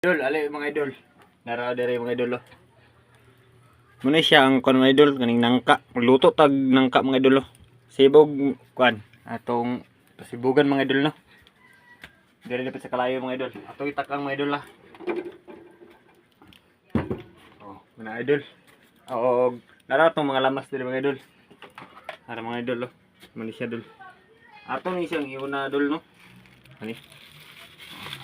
Idol, ali mga idol. Nara dere mga idol. Muna siya ang kon mga idol kaning nangka. Magluto tag nangka mga idol. Sibog kuan atong pasibugan mga idol no. Dere dapat sa kalayo mga idol. Atong itakang mga idol lah. Oh, mga idol. Oo, nara tong mga lamas dere mga idol. Para mga idol oh. Mani siya idol. Atong isang iuna idol no. Ani.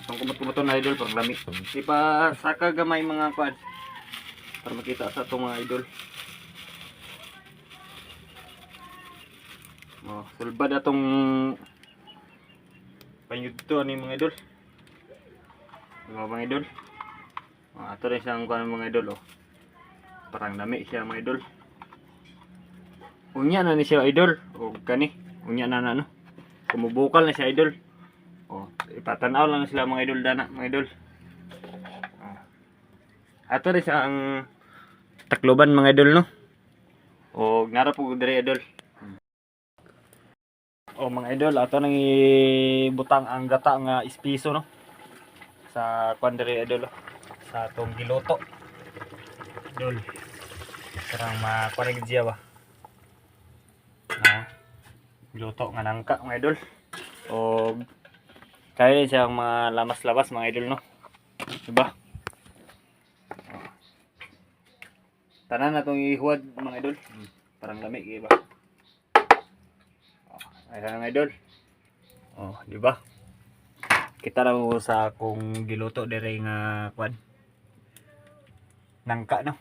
Atong kumot-kumot na idol pang lami. Di pa saka gamay mga kuan. Para makita sa itong mga idol. Oh, sulbad atong panyudto ani mga idol. Mga idol. Oh, ato rin siyang kuan mga idol oh. Parang dami siya mga idol. Unya na ni siya idol. O kani, unya na no. Kumubukal na siya idol. Oh, ipatanaw lang sila mga idol dana, mga idol. Ato rin siya ang takloban mga idol no. O nara po dire idol. O mga idol, ato nang ibutang ang gata nga ispiso no. Sa kuan dire idol oh. Sa atong giluto. Idol. Karang makuan gyud ba. Giluto nga nangka mga idol. O kaya siya mga lamas-lamas mga idol no. Diba? Tanan na itong ihuwad mga idol. Parang lami, diba? Ayan mga idol. Oh, diba? Kita na mo sa akong giluto dire nga kwan. Nangka no.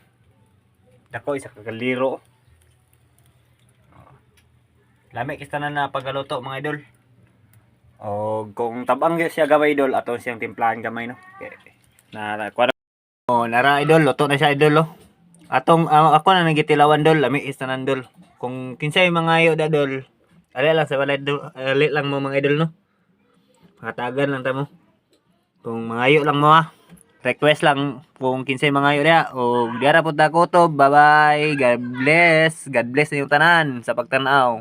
Dako isa kagaliro. Lami kita na pagaluto mga idol. O kung tabang siya gamay idol, ato siyang timplahan gamay no. Okay. Na kwan. Oh, nara idol, luto na siya idol oh. Atong ako na nagitilawan dol, lami istanan dol. Kung kinsay mga ayo da dol, ali lang sa balay dol, ali lang mo mga idol no. Pakatagan lang ta mo. Kung mga ayo lang mo ha. Request lang kung kinsay mga ayo dia o diara pud ta kutob. Bye bye. God bless. God bless yung tanan sa pagtan-aw.